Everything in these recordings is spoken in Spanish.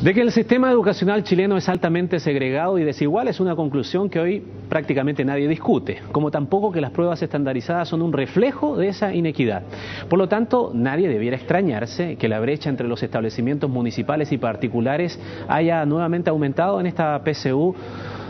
De que el sistema educacional chileno es altamente segregado y desigual es una conclusión que hoy prácticamente nadie discute, como tampoco que las pruebas estandarizadas son un reflejo de esa inequidad. Por lo tanto, nadie debiera extrañarse que la brecha entre los establecimientos municipales y particulares haya nuevamente aumentado en esta PSU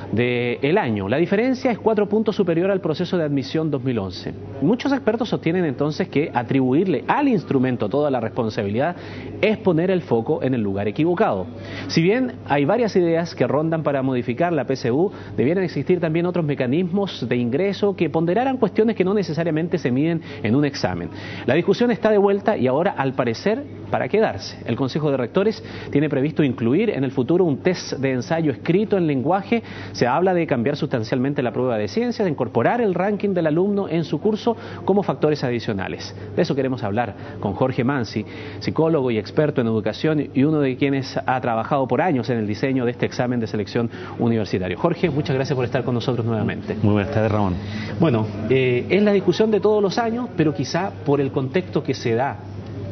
del año. La diferencia es 4 puntos superior al proceso de admisión 2011. Muchos expertos sostienen entonces que atribuirle al instrumento toda la responsabilidad es poner el foco en el lugar equivocado. Si bien hay varias ideas que rondan para modificar la PSU, debieran existir también otros mecanismos de ingreso que ponderaran cuestiones que no necesariamente se miden en un examen. La discusión está de vuelta y ahora, al parecer, para quedarse. El Consejo de Rectores tiene previsto incluir en el futuro un test de ensayo escrito en lenguaje. Se habla de cambiar sustancialmente la prueba de ciencias, de incorporar el ranking del alumno en su curso como factores adicionales. De eso queremos hablar con Jorge Mansi, psicólogo y experto en educación y uno de quienes ha trabajado por años en el diseño de este examen de selección universitario. Jorge, muchas gracias por estar con nosotros nuevamente. Muy buenas tardes, Ramón. Bueno, es la discusión de todos los años, pero quizá por el contexto que se da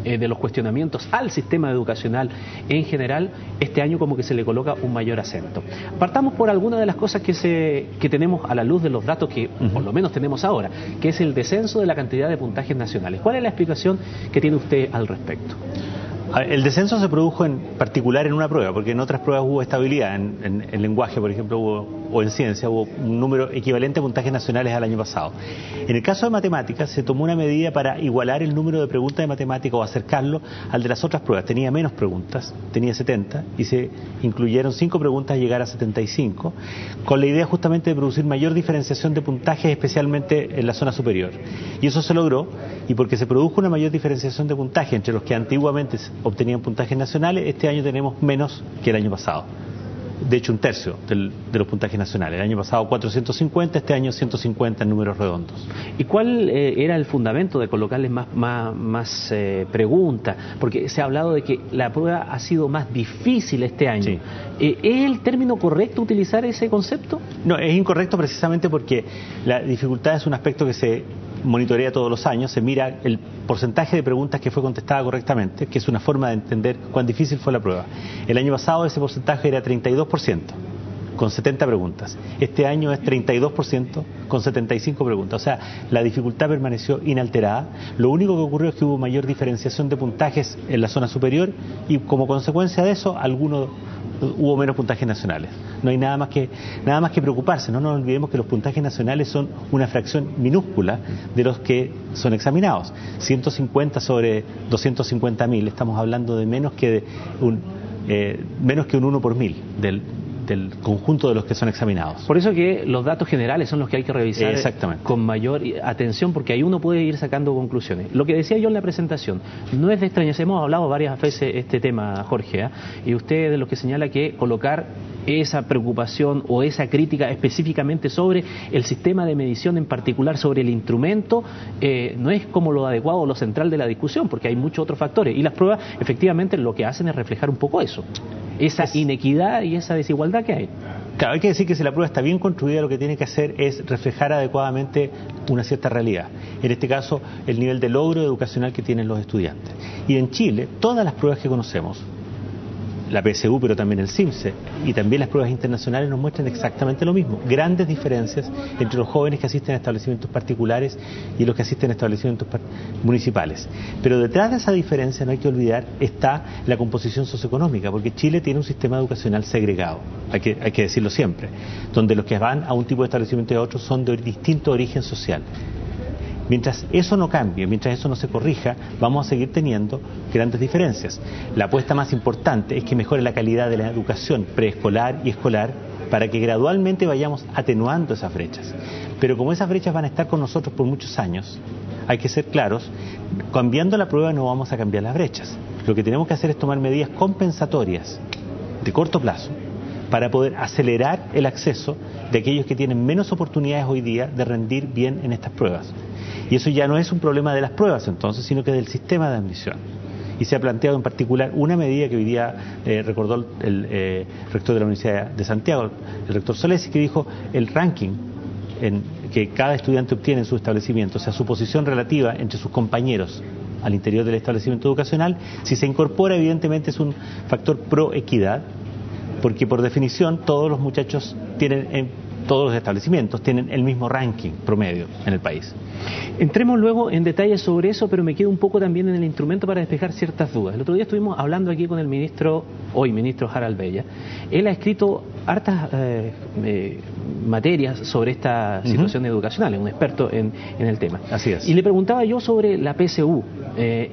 de los cuestionamientos al sistema educacional en general, este año como que se le coloca un mayor acento. Partamos por algunas de las cosas que tenemos a la luz de los datos que por lo menos tenemos ahora, que es el descenso de la cantidad de puntajes nacionales. ¿Cuál es la explicación que tiene usted al respecto? El descenso se produjo en particular en una prueba, porque en otras pruebas hubo estabilidad. En lenguaje, por ejemplo, o en ciencia, hubo un número equivalente a puntajes nacionales al año pasado. En el caso de matemáticas, se tomó una medida para igualar el número de preguntas de matemáticas o acercarlo al de las otras pruebas. Tenía menos preguntas, tenía 70, y se incluyeron 5 preguntas a llegar a 75, con la idea justamente de producir mayor diferenciación de puntajes, especialmente en la zona superior. Y eso se logró, y porque se produjo una mayor diferenciación de puntajes entre los que antiguamente obtenían puntajes nacionales, este año tenemos menos que el año pasado. De hecho, un tercio de los puntajes nacionales. El año pasado 450, este año 150 en números redondos. ¿Y cuál era el fundamento de colocarles más preguntas? Porque se ha hablado de que la prueba ha sido más difícil este año. Sí. ¿Es el término correcto utilizar ese concepto? No, es incorrecto precisamente porque la dificultad es un aspecto que se monitorea todos los años, se mira el porcentaje de preguntas que fue contestada correctamente, que es una forma de entender cuán difícil fue la prueba. El año pasado ese porcentaje era 32%, con 70 preguntas. Este año es 32%, con 75 preguntas. O sea, la dificultad permaneció inalterada. Lo único que ocurrió es que hubo mayor diferenciación de puntajes en la zona superior y como consecuencia de eso, hubo menos puntajes nacionales. No hay nada más que preocuparse. No nos olvidemos que los puntajes nacionales son una fracción minúscula de los que son examinados. 150 sobre 250.000, estamos hablando de menos que un 1 por 1000 del conjunto de los que son examinados. Por eso que los datos generales son los que hay que revisar con mayor atención, porque ahí uno puede ir sacando conclusiones. Lo que decía yo en la presentación, no es de extrañarse, hemos hablado varias veces este tema, Jorge, y usted de lo que señala que colocar esa preocupación o esa crítica específicamente sobre el sistema de medición, en particular sobre el instrumento, no es como lo adecuado o lo central de la discusión, porque hay muchos otros factores, y las pruebas efectivamente lo que hacen es reflejar un poco eso, esa inequidad y esa desigualdad que hay. Claro, hay que decir que si la prueba está bien construida, lo que tiene que hacer es reflejar adecuadamente una cierta realidad. En este caso, el nivel de logro educacional que tienen los estudiantes. Y en Chile, todas las pruebas que conocemos, la PSU, pero también el CIMSE y también las pruebas internacionales nos muestran exactamente lo mismo. Grandes diferencias entre los jóvenes que asisten a establecimientos particulares y los que asisten a establecimientos municipales. Pero detrás de esa diferencia, no hay que olvidar, está la composición socioeconómica, porque Chile tiene un sistema educacional segregado, hay que decirlo siempre, donde los que van a un tipo de establecimiento y a otro son de distinto origen social. Mientras eso no cambie, mientras eso no se corrija, vamos a seguir teniendo grandes diferencias. La apuesta más importante es que mejore la calidad de la educación preescolar y escolar para que gradualmente vayamos atenuando esas brechas. Pero como esas brechas van a estar con nosotros por muchos años, hay que ser claros, cambiando la prueba no vamos a cambiar las brechas. Lo que tenemos que hacer es tomar medidas compensatorias de corto plazo para poder acelerar el acceso de aquellos que tienen menos oportunidades hoy día de rendir bien en estas pruebas. Y eso ya no es un problema de las pruebas entonces, sino que del sistema de admisión. Y se ha planteado en particular una medida que hoy día recordó el rector de la Universidad de Santiago, el rector Solesi, que dijo el ranking que cada estudiante obtiene en su establecimiento, o sea, su posición relativa entre sus compañeros al interior del establecimiento educacional. Si se incorpora, evidentemente es un factor pro equidad, porque por definición todos los muchachos todos los establecimientos tienen el mismo ranking promedio en el país. Entremos luego en detalles sobre eso, pero me quedo un poco también en el instrumento para despejar ciertas dudas. El otro día estuvimos hablando aquí con el hoy ministro Harald Bella. Él ha escrito hartas materias sobre esta situación educacional, es un experto en el tema. Así es. Y le preguntaba yo sobre la PSU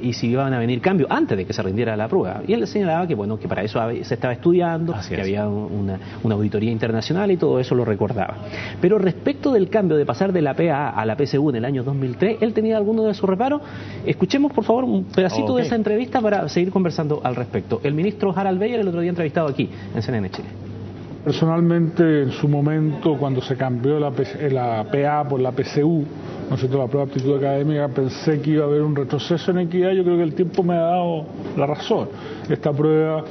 y si iban a venir cambios antes de que se rindiera la prueba. Y él señalaba que bueno, que para eso se estaba estudiando, que había una auditoría internacional y todo eso lo recordaba. Pero respecto del cambio de pasar de la PAA a la PSU en el año 2003, él tenía algunos de sus reparos. Escuchemos por favor un pedacito de esa entrevista para seguir conversando al respecto. El ministro Harald Bella el otro día entrevistado aquí en CNN Chile. Personalmente, en su momento, cuando se cambió la PA por la PSU, ¿no es cierto?, la prueba de aptitud académica, pensé que iba a haber un retroceso en equidad. Yo creo que el tiempo me ha dado la razón. Esta prueba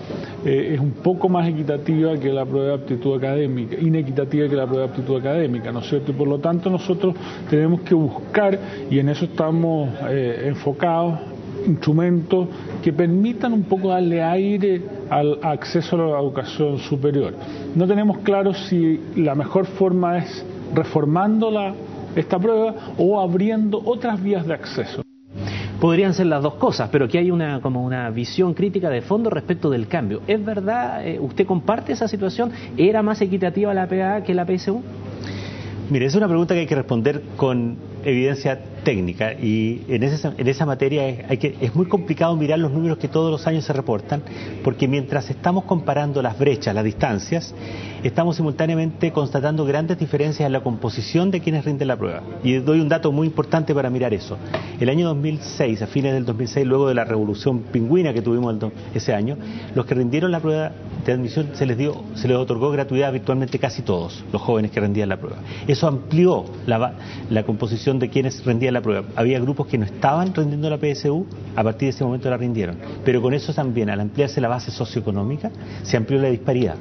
es un poco más equitativa que la prueba de aptitud académica, inequitativa que la prueba de aptitud académica, ¿no es cierto? Y por lo tanto nosotros tenemos que buscar, y en eso estamos enfocados, instrumentos que permitan un poco darle aire al acceso a la educación superior. No tenemos claro si la mejor forma es reformando esta prueba o abriendo otras vías de acceso. Podrían ser las dos cosas, pero aquí hay como una visión crítica de fondo respecto del cambio. ¿Es verdad? ¿Usted comparte esa situación? ¿Era más equitativa la PAA que la PSU? Mire, es una pregunta que hay que responder con evidencia técnica, y en esa materia es muy complicado mirar los números que todos los años se reportan, porque mientras estamos comparando las brechas, las distancias, estamos simultáneamente constatando grandes diferencias en la composición de quienes rinden la prueba. Y doy un dato muy importante para mirar eso. El año 2006, a fines del 2006, luego de la revolución pingüina que tuvimos ese año, los que rindieron la prueba de admisión se les otorgó gratuidad virtualmente casi todos los jóvenes que rendían la prueba. Eso amplió la composición de quienes rendían la prueba. Había grupos que no estaban rindiendo la PSU, a partir de ese momento la rindieron. Pero con eso también, al ampliarse la base socioeconómica, se amplió la disparidad.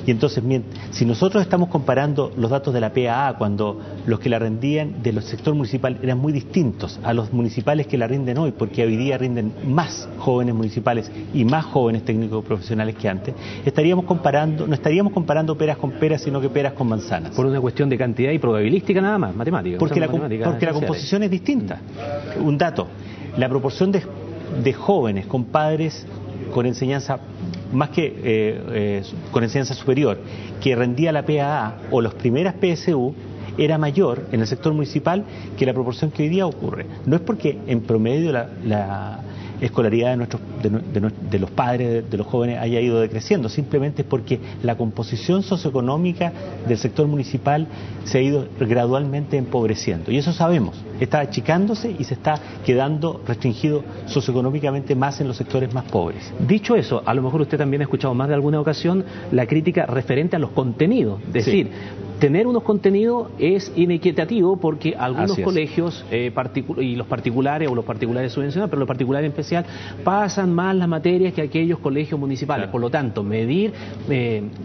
Y entonces, si nosotros estamos comparando los datos de la PAA, cuando los que la rendían del sector municipal eran muy distintos a los municipales que la rinden hoy, porque hoy día rinden más jóvenes municipales y más jóvenes técnicos profesionales que antes, no estaríamos comparando peras con peras, sino que peras con manzanas. Por una cuestión de cantidad y probabilística nada más, matemática. Porque la composición es distinta. Un dato, la proporción de jóvenes con padres con enseñanza más que con enseñanza superior, que rendía la PAA o las primeras PSU, era mayor en el sector municipal que la proporción que hoy día ocurre. No es porque en promedio la escolaridad de los padres, de los jóvenes, haya ido decreciendo, simplemente es porque la composición socioeconómica del sector municipal se ha ido gradualmente empobreciendo. Y eso sabemos, está achicándose y se está quedando restringido socioeconómicamente más en los sectores más pobres. Dicho eso, a lo mejor usted también ha escuchado más de alguna ocasión la crítica referente a los contenidos, es decir, tener unos contenidos es inequitativo porque algunos colegios y los particulares subvencionados, pero los particulares en especial, pasan más las materias que aquellos colegios municipales. Por lo tanto, medir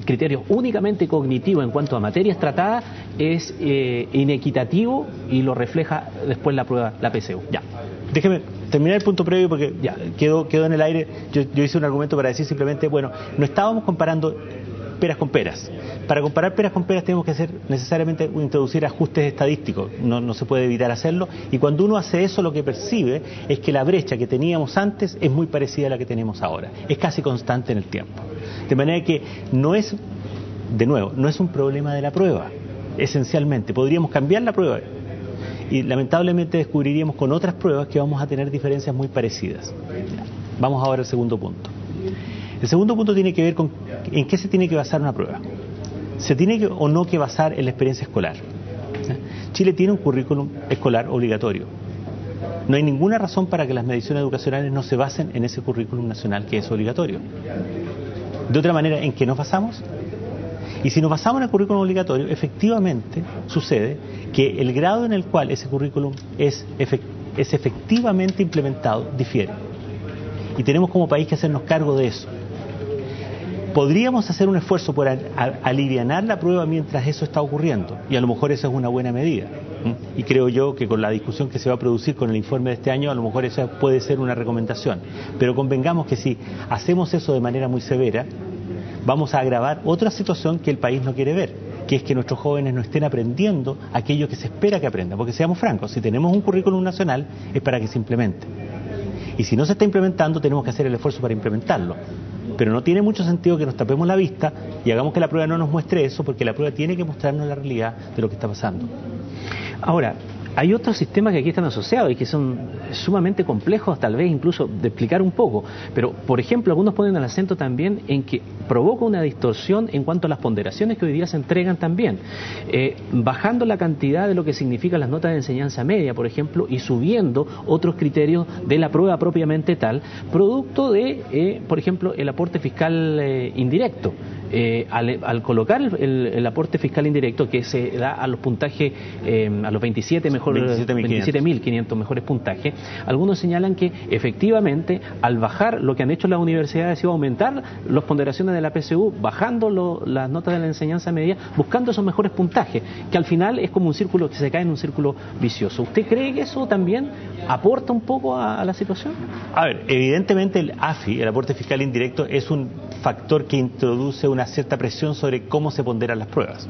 criterios únicamente cognitivos en cuanto a materias tratadas es inequitativo y lo refleja después la prueba, la PSU. Ya. Déjeme terminar el punto previo porque ya quedó en el aire. Yo hice un argumento para decir simplemente, bueno, no estábamos comparando peras con peras. Para comparar peras con peras tenemos que necesariamente introducir ajustes estadísticos, no se puede evitar hacerlo, y cuando uno hace eso lo que percibe es que la brecha que teníamos antes es muy parecida a la que tenemos ahora, es casi constante en el tiempo. De manera que no es un problema de la prueba, esencialmente. Podríamos cambiar la prueba y lamentablemente descubriríamos con otras pruebas que vamos a tener diferencias muy parecidas. Vamos ahora al segundo punto. El segundo punto tiene que ver con en qué se tiene que basar una prueba. ¿Se tiene o no que basar en la experiencia escolar? Chile tiene un currículum escolar obligatorio. No hay ninguna razón para que las mediciones educacionales no se basen en ese currículum nacional que es obligatorio. De otra manera, ¿en qué nos basamos? Y si nos basamos en el currículum obligatorio, efectivamente sucede que el grado en el cual ese currículum es efectivamente implementado difiere. Y tenemos como país que hacernos cargo de eso. Podríamos hacer un esfuerzo por alivianar la prueba mientras eso está ocurriendo, y a lo mejor esa es una buena medida. Y creo yo que con la discusión que se va a producir con el informe de este año, a lo mejor esa puede ser una recomendación. Pero convengamos que si hacemos eso de manera muy severa, vamos a agravar otra situación que el país no quiere ver, que es que nuestros jóvenes no estén aprendiendo aquello que se espera que aprendan. Porque seamos francos, si tenemos un currículum nacional es para que se implemente. Y si no se está implementando, tenemos que hacer el esfuerzo para implementarlo. Pero no tiene mucho sentido que nos tapemos la vista y hagamos que la prueba no nos muestre eso, porque la prueba tiene que mostrarnos la realidad de lo que está pasando. Ahora, hay otros sistemas que aquí están asociados y que son sumamente complejos, tal vez incluso de explicar un poco. Pero, por ejemplo, algunos ponen el acento también en que provoca una distorsión en cuanto a las ponderaciones que hoy día se entregan también. Bajando la cantidad de lo que significan las notas de enseñanza media, por ejemplo, y subiendo otros criterios de la prueba propiamente tal, producto de, por ejemplo, el aporte fiscal indirecto. Al colocar el aporte fiscal indirecto que se da a los puntajes, a los 27.500 mejores puntajes, algunos señalan que efectivamente al bajar lo que han hecho las universidades ha sido aumentar las ponderaciones de la PSU, bajando las notas de la enseñanza media, buscando esos mejores puntajes, que al final es como un círculo que se cae en un círculo vicioso. ¿Usted cree que eso también aporta un poco a la situación? A ver, evidentemente el AFI, el aporte fiscal indirecto, es un factor que introduce una cierta presión sobre cómo se ponderan las pruebas.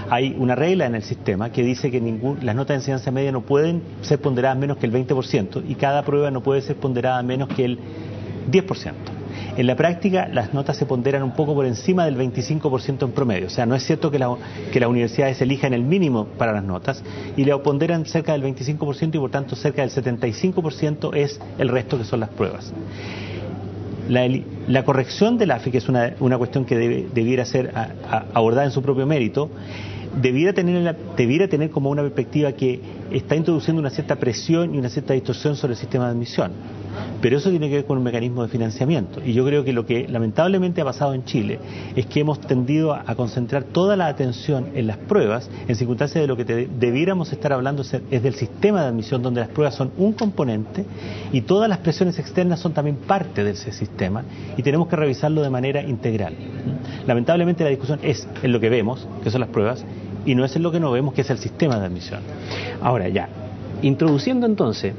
Hay una regla en el sistema que dice que las notas de enseñanza media no pueden ser ponderadas menos que el 20% y cada prueba no puede ser ponderada menos que el 10%. En la práctica, las notas se ponderan un poco por encima del 25% en promedio. O sea, no es cierto que las universidades elijan el mínimo para las notas y le ponderan cerca del 25% y por tanto cerca del 75% es el resto que son las pruebas. La corrección del AFI, que es una cuestión que debiera ser abordada en su propio mérito, debiera tener como una perspectiva que está introduciendo una cierta presión y una cierta distorsión sobre el sistema de admisión. Pero eso tiene que ver con un mecanismo de financiamiento. Y yo creo que lo que lamentablemente ha pasado en Chile es que hemos tendido a concentrar toda la atención en las pruebas, en circunstancias de lo que debiéramos estar hablando es del sistema de admisión, donde las pruebas son un componente y todas las presiones externas son también parte de ese sistema y tenemos que revisarlo de manera integral. Lamentablemente la discusión es en lo que vemos, que son las pruebas, y no es en lo que no vemos, que es el sistema de admisión. Ahora ya, introduciendo entonces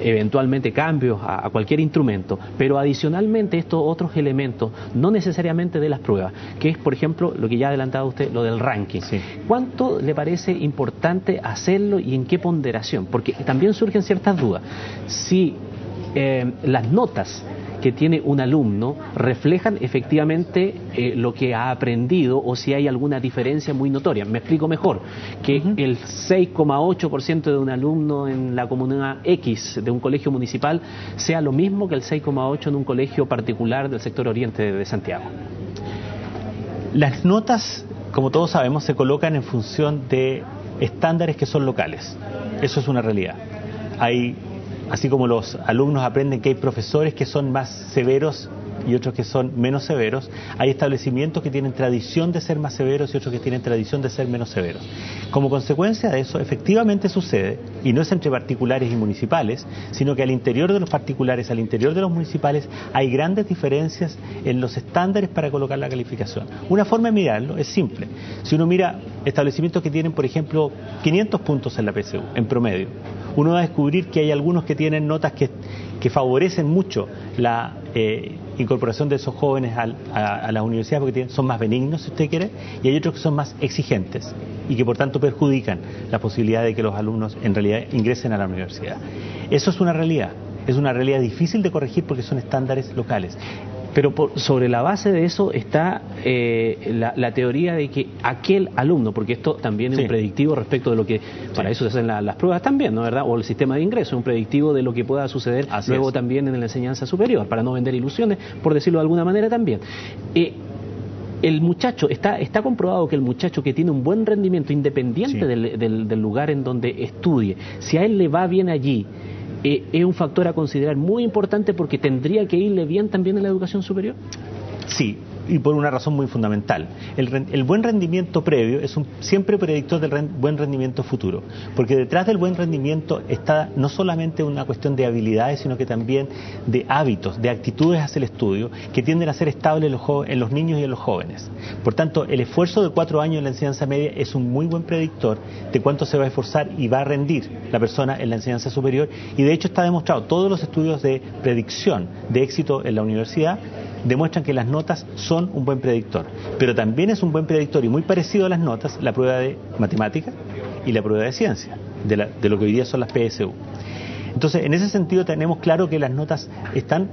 eventualmente cambios a cualquier instrumento, pero adicionalmente estos otros elementos, no necesariamente de las pruebas, que es, por ejemplo, lo que ya ha adelantado usted, lo del ranking. Sí. ¿Cuánto le parece importante hacerlo y en qué ponderación? Porque también surgen ciertas dudas. Si las notas que tiene un alumno reflejan efectivamente lo que ha aprendido o si hay alguna diferencia muy notoria. Me explico mejor, que el 6,8% de un alumno en la comuna X de un colegio municipal sea lo mismo que el 6,8% en un colegio particular del sector oriente de Santiago. Las notas, como todos sabemos, se colocan en función de estándares que son locales. Eso es una realidad. Así como los alumnos aprenden que hay profesores que son más severos y otros que son menos severos, hay establecimientos que tienen tradición de ser más severos y otros que tienen tradición de ser menos severos. Como consecuencia de eso, efectivamente sucede, y no es entre particulares y municipales, sino que al interior de los particulares, al interior de los municipales, hay grandes diferencias en los estándares para colocar la calificación. Una forma de mirarlo es simple. Si uno mira establecimientos que tienen, por ejemplo, 500 puntos en la PSU, en promedio, uno va a descubrir que hay algunos que tienen notas que favorecen mucho la incorporación de esos jóvenes a las universidades porque son más benignos, si usted quiere, y hay otros que son más exigentes y que por tanto perjudican la posibilidad de que los alumnos en realidad ingresen a la universidad. Eso es una realidad difícil de corregir porque son estándares locales. Pero sobre la base de eso está la teoría de que aquel alumno, porque esto también es un predictivo respecto de lo que, para eso se hacen las pruebas también, ¿no es verdad? O el sistema de ingreso, un predictivo de lo que pueda suceder luego también en la enseñanza superior, para no vender ilusiones, por decirlo de alguna manera también. El muchacho, está comprobado que el muchacho que tiene un buen rendimiento independiente del lugar en donde estudie, si a él le va bien allí, es un factor a considerar muy importante porque tendría que irle bien también en la educación superior. Sí, y por una razón muy fundamental. El buen rendimiento previo es siempre predictor del buen rendimiento futuro, porque detrás del buen rendimiento está no solamente una cuestión de habilidades, sino que también de hábitos, de actitudes hacia el estudio, que tienden a ser estables en los niños y en los jóvenes. Por tanto, el esfuerzo de 4 años en la enseñanza media es un muy buen predictor de cuánto se va a esforzar y va a rendir la persona en la enseñanza superior, y de hecho está demostrado, todos los estudios de predicción de éxito en la universidad demuestran que las notas son un buen predictor, pero también es un buen predictor y muy parecido a las notas la prueba de matemática y la prueba de ciencia, de lo que hoy día son las PSU. Entonces, en ese sentido tenemos claro que las notas están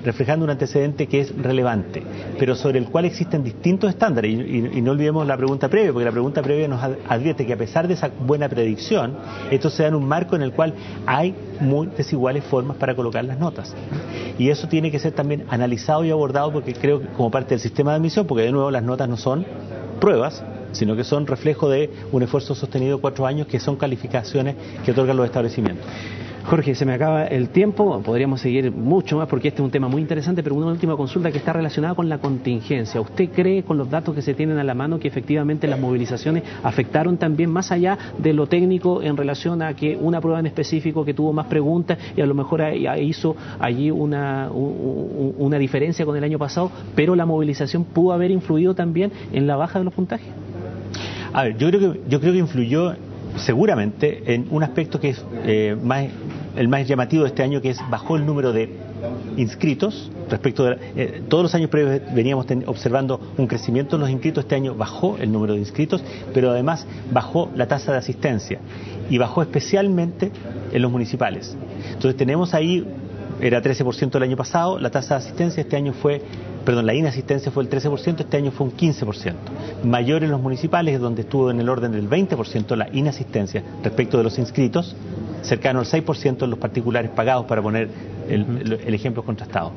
reflejando un antecedente que es relevante, pero sobre el cual existen distintos estándares, y no olvidemos la pregunta previa, porque la pregunta previa nos advierte que a pesar de esa buena predicción, esto se da en un marco en el cual hay muy desiguales formas para colocar las notas, y eso tiene que ser también analizado y abordado, porque creo que como parte del sistema de admisión, porque de nuevo las notas no son pruebas, sino que son reflejo de un esfuerzo sostenido de 4 años, que son calificaciones que otorgan los establecimientos. Jorge, se me acaba el tiempo, podríamos seguir mucho más porque este es un tema muy interesante, pero una última consulta que está relacionada con la contingencia. ¿Usted cree, con los datos que se tienen a la mano, que efectivamente las movilizaciones afectaron también, más allá de lo técnico, en relación a que una prueba en específico que tuvo más preguntas y a lo mejor hizo allí una diferencia con el año pasado, pero la movilización pudo haber influido también en la baja de los puntajes? A ver, yo creo que influyó seguramente en un aspecto que es el más llamativo de este año, que es bajó el número de inscritos respecto de todos los años previos. Veníamos observando un crecimiento en los inscritos. Este año bajó el número de inscritos, pero además bajó la tasa de asistencia y bajó especialmente en los municipales. Entonces tenemos ahí, era 13% el año pasado, la tasa de asistencia este año la inasistencia fue el 13%, este año fue un 15%. Mayor en los municipales, donde estuvo en el orden del 20% la inasistencia respecto de los inscritos, cercano al 6% en los particulares pagados, para poner el ejemplo contrastado.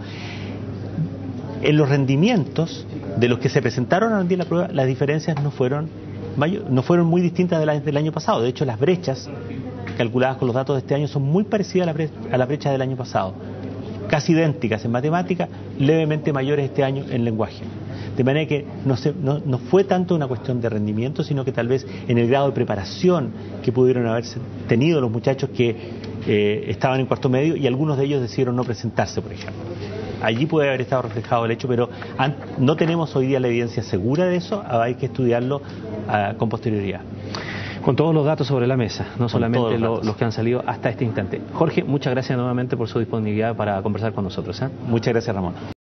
En los rendimientos de los que se presentaron a rendir la prueba, las diferencias no fueron muy distintas del año pasado. De hecho, las brechas calculadas con los datos de este año son muy parecidas a la brecha del año pasado, casi idénticas en matemática, levemente mayores este año en lenguaje. De manera que no fue tanto una cuestión de rendimiento, sino que tal vez en el grado de preparación que pudieron haberse tenido los muchachos que estaban en cuarto medio, y algunos de ellos decidieron no presentarse, por ejemplo. Allí puede haber estado reflejado el hecho, pero no tenemos hoy día la evidencia segura de eso, hay que estudiarlo con posterioridad. Con todos los datos sobre la mesa, no solamente los que han salido hasta este instante. Jorge, muchas gracias nuevamente por su disponibilidad para conversar con nosotros. Muchas gracias, Ramón.